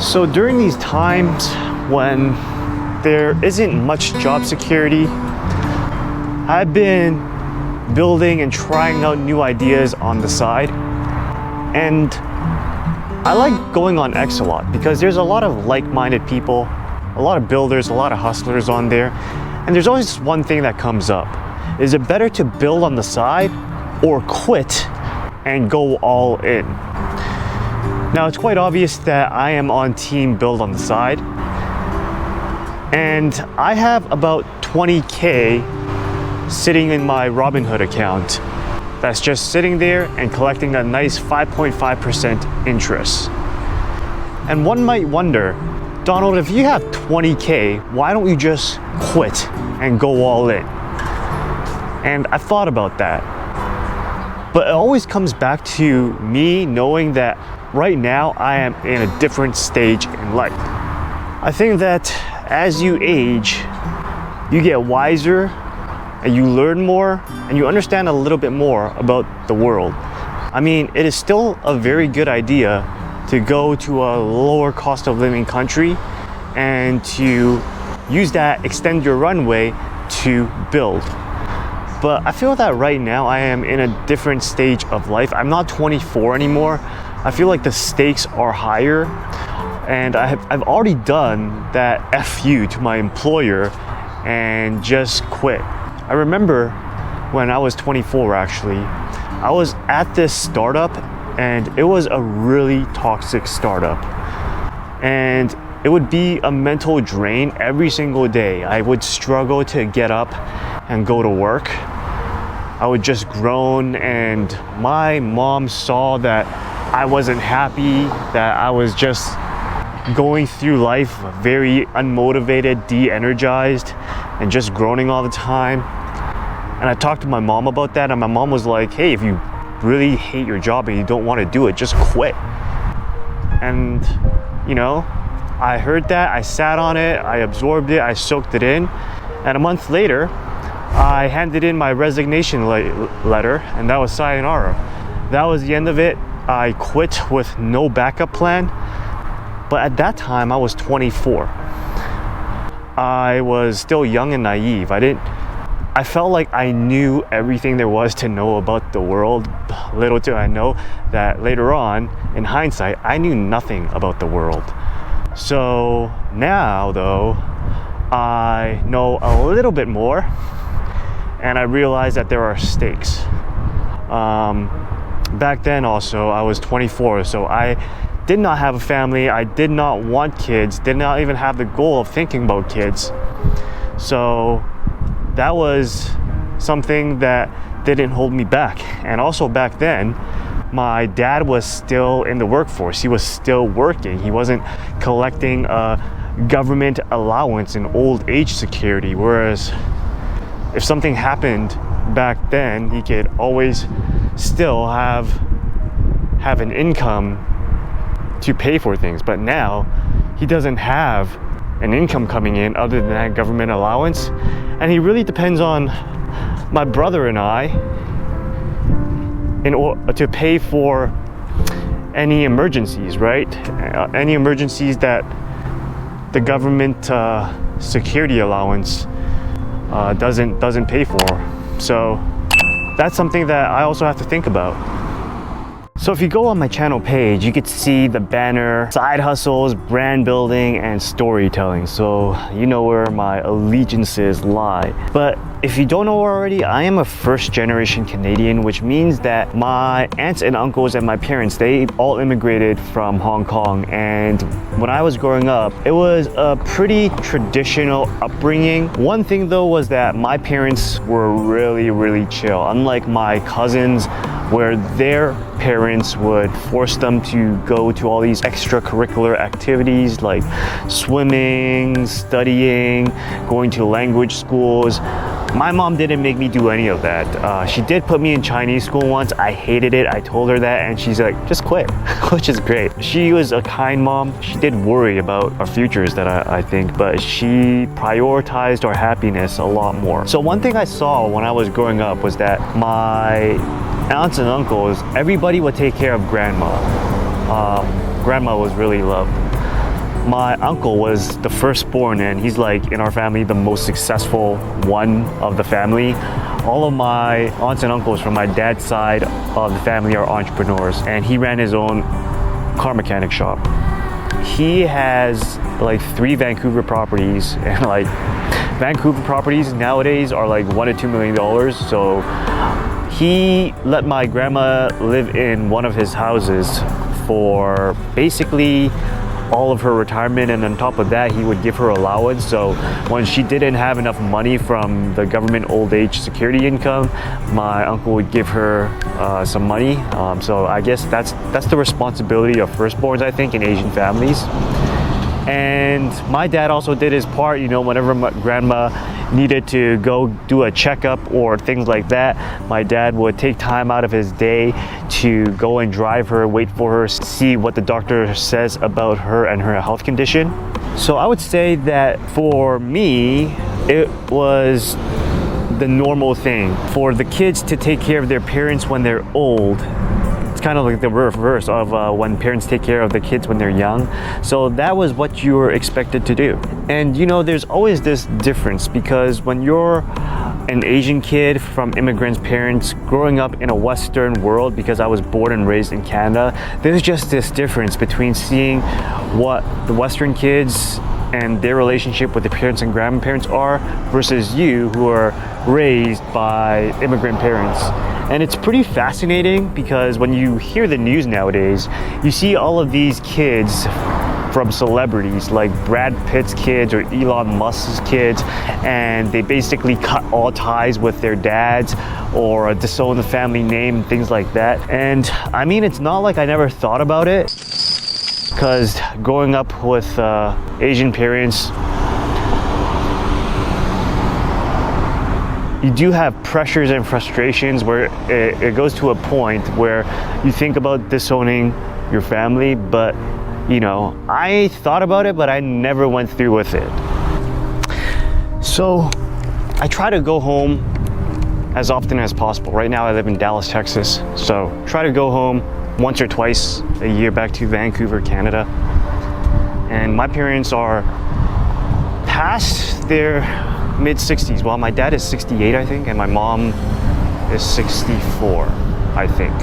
So during these times when there isn't much job security, I've been building and trying out new ideas on the side. And I like going on X a lot because there's a lot of like-minded people, a lot of builders, a lot of hustlers on there. And there's always one thing that comes up. Is it better to build on the side or quit and go all in? Now, it's quite obvious that I am on team build on the side. And I have about 20K sitting in my Robinhood account that's just sitting there and collecting a nice 5.5% interest. And one might wonder, Donald, if you have 20K, why don't you just quit and go all in? And I've thought about that. But it always comes back to me knowing that right now I am in a different stage in life. I think that as you age, you get wiser and you learn more and you understand a little bit more about the world. I mean, it is still a very good idea to go to a lower cost of living country and to use that, extend your runway to build. But I feel that right now I am in a different stage of life. I'm not 24 anymore. I feel like the stakes are higher, and I've already done that FU to my employer and just quit. I remember when I was 24 actually, I was at this startup and it was a really toxic startup. And it would be a mental drain every single day. I would struggle to get up and go to work. I would just groan, and my mom saw that I wasn't happy, that I was just going through life very unmotivated, de-energized, and just groaning all the time. And I talked to my mom about that, and my mom was like, hey, if you really hate your job and you don't want to do it, just quit. And you know, I heard that, I sat on it, I absorbed it, I soaked it in, and a month later, I handed in my resignation letter, and that was sayonara. That was the end of it. I quit with no backup plan. But at that time, I was 24. I was still young and naive. I felt like I knew everything there was to know about the world. Little did I know that later on, in hindsight, I knew nothing about the world. So now, though, I know a little bit more, and I realize that there are stakes. Back then also, I was 24, so I did not have a family, I did not want kids, did not even have the goal of thinking about kids. So that was something that didn't hold me back. And also back then, my dad was still in the workforce. He was still working. He wasn't collecting a government allowance in old age security, whereas if something happened back then, he could always still have an income to pay for things. But now he doesn't have an income coming in other than that government allowance, and he really depends on my brother and I in order to pay for any emergencies, right? Any emergencies that the government security allowance doesn't pay for. So that's something that I also have to think about. So if you go on my channel page, you could see the banner, side hustles, brand building, and storytelling. So you know where my allegiances lie. But if you don't know already, I am a first generation Canadian, which means that my aunts and uncles and my parents, they all immigrated from Hong Kong. And when I was growing up, it was a pretty traditional upbringing. One thing though was that my parents were really chill. Unlike my cousins, where their parents would force them to go to all these extracurricular activities like swimming, studying, going to language schools. My mom didn't make me do any of that. She did put me in Chinese school once. I hated it. I told her that and she's like, just quit, which is great. She was a kind mom. She did worry about our futures, that I think, but she prioritized our happiness a lot more. So one thing I saw when I was growing up was that my aunts and uncles, everybody would take care of grandma. Grandma was really loved. My uncle was the firstborn, and he's like, in our family, the most successful one of the family. All of my aunts and uncles from my dad's side of the family are entrepreneurs, and he ran his own car mechanic shop. He has like 3 Vancouver properties, and like Vancouver properties nowadays are like $1 to $2 million. So he let my grandma live in one of his houses for basically all of her retirement, and on top of that he would give her allowance. So when she didn't have enough money from the government old age security income, my uncle would give her some money. So I guess that's the responsibility of firstborns, I think, in Asian families. And my dad also did his part, you know, whenever my grandma needed to go do a checkup or things like that, my dad would take time out of his day to go and drive her, wait for her, see what the doctor says about her and her health condition. So I would say that for me, it was the normal thing for the kids to take care of their parents when they're old. It's kind of like the reverse of when parents take care of the kids when they're young. So that was what you were expected to do. And you know, there's always this difference, because when you're an Asian kid from immigrants' parents growing up in a Western world, because I was born and raised in Canada, there's just this difference between seeing what the Western kids and their relationship with their parents and grandparents are versus you, who are raised by immigrant parents. And it's pretty fascinating, because when you hear the news nowadays, you see all of these kids from celebrities like Brad Pitt's kids or Elon Musk's kids, and they basically cut all ties with their dads or disown the family name, things like that. And I mean, it's not like I never thought about it, because growing up with Asian parents, you do have pressures and frustrations where it goes to a point where you think about disowning your family. But you know, I thought about it, but I never went through with it. So I try to go home as often as possible. Right now I live in Dallas, Texas, so try to go home once or twice a year back to Vancouver, Canada. And my parents are past their mid-60s. Well, my dad is 68, I think, and my mom is 64, I think.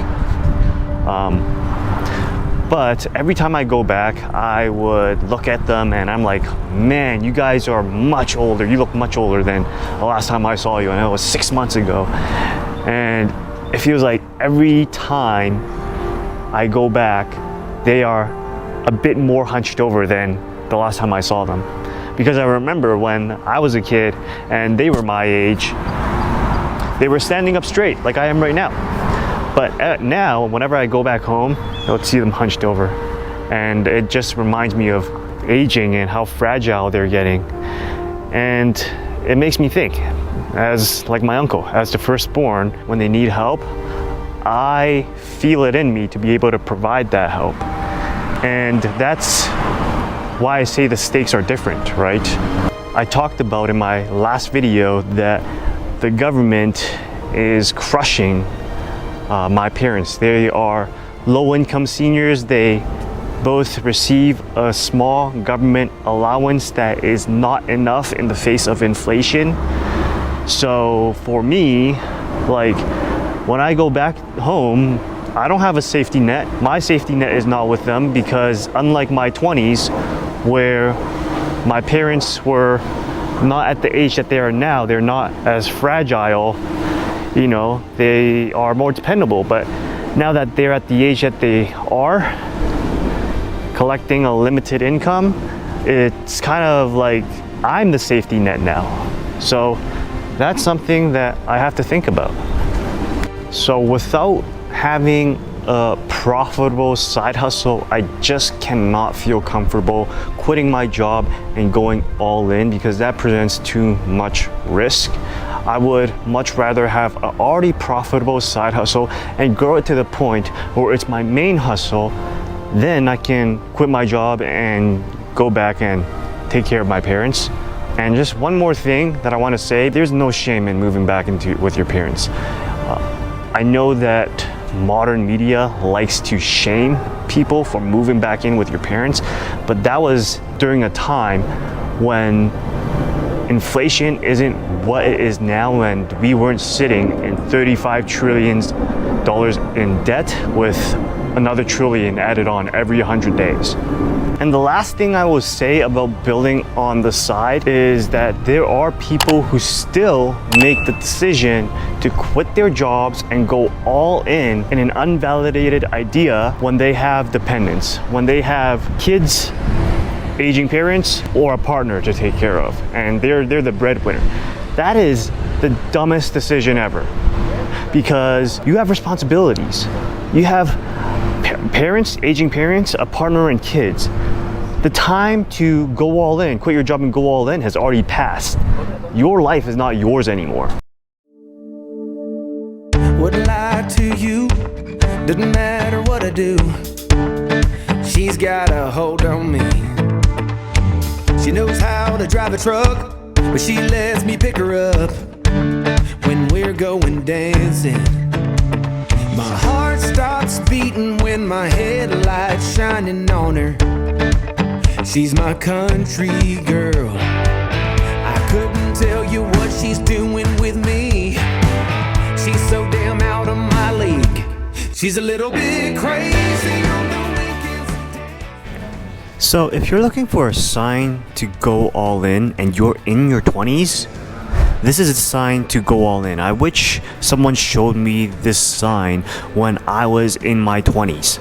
But every time I go back, I would look at them and I'm like, man, you guys are much older. You look much older than the last time I saw you, and it was 6 months ago. And it feels like every time I go back, they are a bit more hunched over than the last time I saw them. Because I remember when I was a kid and they were my age, they were standing up straight like I am right now. But now, whenever I go back home, I would see them hunched over. And it just reminds me of aging and how fragile they're getting. And it makes me think, as like my uncle, as the firstborn, when they need help, I feel it in me to be able to provide that help. And that's why I say the stakes are different, right? I talked about in my last video that the government is crushing my parents. They are low-income seniors. They both receive a small government allowance that is not enough in the face of inflation. So for me, like, when I go back home, I don't have a safety net. My safety net is not with them, because unlike my 20s, where my parents were not at the age that they are now, they're not as fragile, you know, they are more dependable. But now that they're at the age that they are, collecting a limited income, it's kind of like I'm the safety net now. So that's something that I have to think about. So without having a profitable side hustle, I just cannot feel comfortable quitting my job and going all in, because that presents too much risk. I would much rather have an already profitable side hustle and grow it to the point where it's my main hustle. Then I can quit my job and go back and take care of my parents. And just one more thing that I want to say, there's no shame in moving back with your parents. I know that modern media likes to shame people for moving back in with your parents, but that was during a time when inflation isn't what it is now, and we weren't sitting in $35 trillion in debt with another trillion added on every 100 days. And the last thing I will say about building on the side is that there are people who still make the decision to quit their jobs and go all in an unvalidated idea when they have dependents, when they have kids, aging parents, or a partner to take care of, and they're the breadwinner. That is the dumbest decision ever, because you have responsibilities. You have parents, aging parents, a partner, and kids. The time to go all in, quit your job and go all in has already passed. Your life is not yours anymore. Wouldn't lie to you, doesn't matter what I do. She's got a hold on me. She knows how to drive a truck, but she lets me pick her up when we're going dancing. My heart stops beating when my headlights shining on her. She's my country girl. I couldn't tell you what she's doing with me. She's so damn out of my league. She's a little bit crazy on the weekends. So if you're looking for a sign to go all in and you're in your 20s, this is a sign to go all in. I wish someone showed me this sign when I was in my 20s.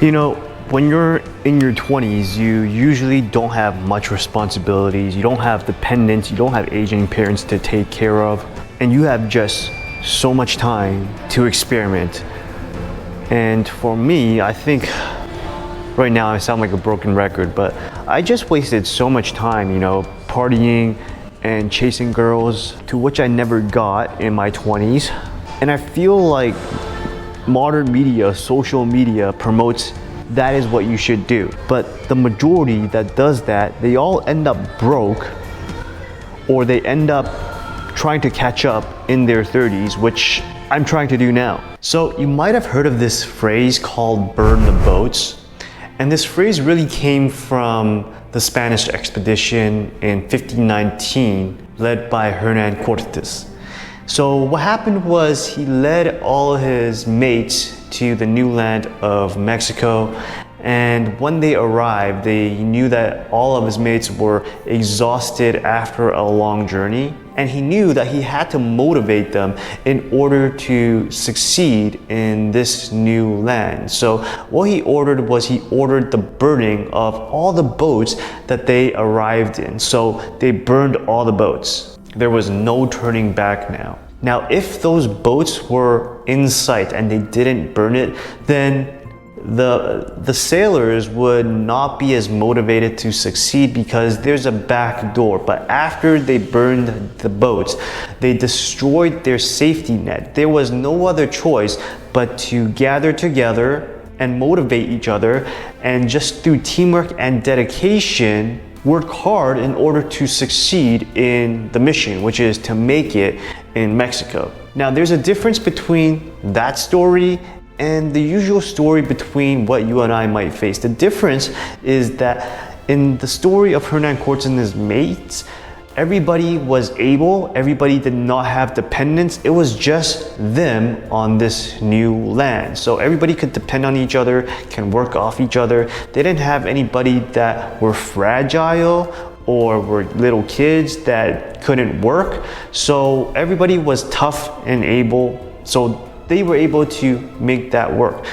You know, when you're in your 20s, you usually don't have much responsibilities, you don't have dependents, you don't have aging parents to take care of, and you have just so much time to experiment. And for me, I think right now I sound like a broken record, but I just wasted so much time, you know, partying and chasing girls, to which I never got in my 20s. And I feel like modern media, social media promotes that is what you should do. But the majority that does that, they all end up broke, or they end up trying to catch up in their 30s, which I'm trying to do now. So you might have heard of this phrase called burn the boats. And this phrase really came from the Spanish expedition in 1519, led by Hernan Cortes. So what happened was he led all his mates to the new land of Mexico, and when they arrived, they knew that all of his mates were exhausted after a long journey, and he knew that he had to motivate them in order to succeed in this new land. So what he ordered was he ordered the burning of all the boats that they arrived in. So they burned all the boats. There was no turning back now. Now, if those boats were in sight and they didn't burn it, then the sailors would not be as motivated to succeed because there's a back door. But after they burned the boats, they destroyed their safety net. There was no other choice but to gather together and motivate each other, and just through teamwork and dedication, work hard in order to succeed in the mission, which is to make it in Mexico. Now, there's a difference between that story and the usual story between what you and I might face. The difference is that in the story of Hernan Cortes and his mates, everybody was able, everybody did not have dependents. It was just them on this new land. So everybody could depend on each other, can work off each other. They didn't have anybody that were fragile or were little kids that couldn't work. So everybody was tough and able. So they were able to make that work.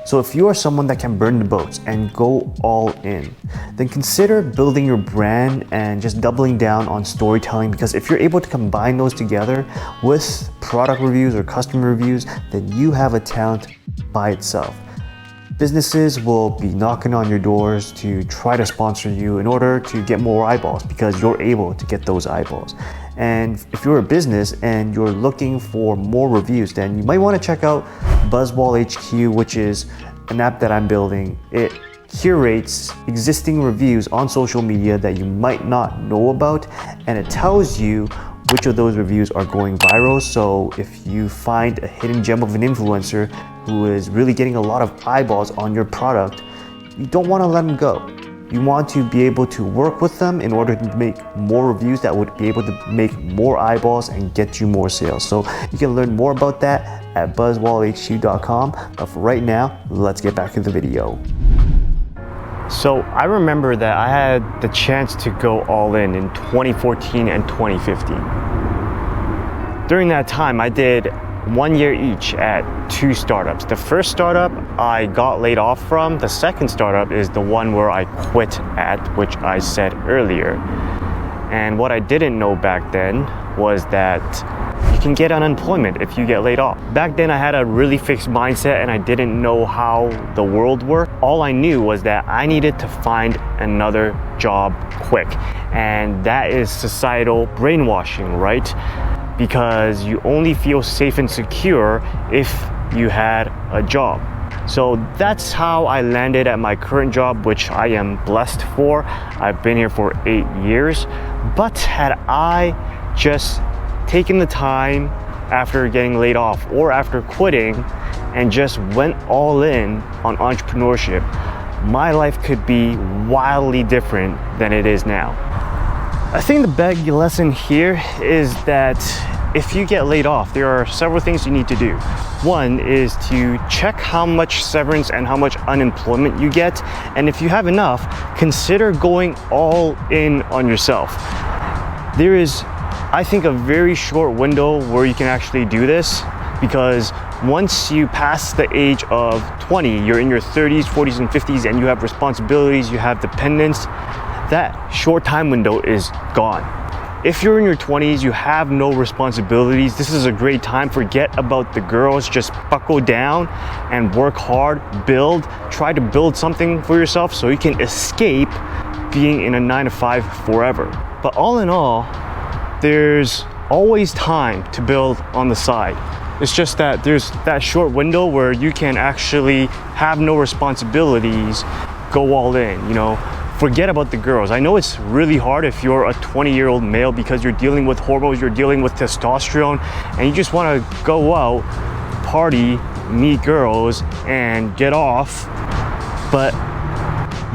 So if you are someone that can burn the boats and go all in, then consider building your brand and just doubling down on storytelling, because if you're able to combine those together with product reviews or customer reviews, then you have a talent by itself. Businesses will be knocking on your doors to try to sponsor you in order to get more eyeballs, because you're able to get those eyeballs. And if you're a business and you're looking for more reviews, then you might want to check out Buzzwall HQ, which is an app that I'm building. It curates existing reviews on social media that you might not know about, and it tells you which of those reviews are going viral. So if you find a hidden gem of an influencer who is really getting a lot of eyeballs on your product, you don't want to let them go. You want to be able to work with them in order to make more reviews that would be able to make more eyeballs and get you more sales. So you can learn more about that at buzzwallhq.com. But for right now, let's get back to the video. So I remember that I had the chance to go all in 2014 and 2015. During that time, I did 1 year each at 2 startups. The first startup I got laid off from. The second startup is the one where I quit at, which I said earlier. And what I didn't know back then was that you can get unemployment if you get laid off. Back then I had a really fixed mindset and I didn't know how the world worked. All I knew was that I needed to find another job quick. And that is societal brainwashing, right? Because you only feel safe and secure if you had a job. So that's how I landed at my current job, which I am blessed for. I've been here for 8 years. But had I just taken the time after getting laid off or after quitting and just went all in on entrepreneurship, my life could be wildly different than it is now. I think the big lesson here is that if you get laid off, there are several things you need to do. One is to check how much severance and how much unemployment you get. And if you have enough, consider going all in on yourself. There is, I think, a very short window where you can actually do this, because once you pass the age of 20, you're in your 30s, 40s, and 50s, and you have responsibilities, you have dependents, that short time window is gone. If you're in your 20s, you have no responsibilities, this is a great time. Forget about the girls, just buckle down and work hard, try to build something for yourself so you can escape being in a 9-to-5 forever. But all in all, there's always time to build on the side. It's just that there's that short window where you can actually have no responsibilities, go all in, forget about the girls. I know it's really hard if you're a 20-year-old male because you're dealing with hormones, you're dealing with testosterone, and you just want to go out, party, meet girls, and get off. But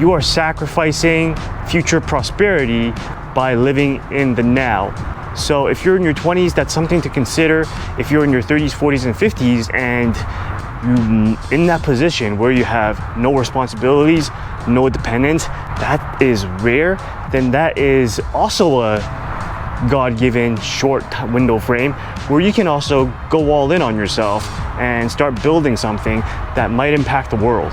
you are sacrificing future prosperity by living in the now. So if you're in your 20s, that's something to consider. If you're in your 30s, 40s, and 50s, and you're in that position where you have no responsibilities, no dependents, that is rare, then that is also a God-given short window frame where you can also go all in on yourself and start building something that might impact the world.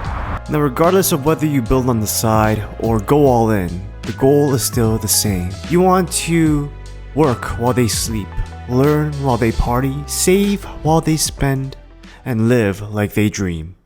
Now, regardless of whether you build on the side or go all in, the goal is still the same. You want to work while they sleep, learn while they party, save while they spend, and live like they dream.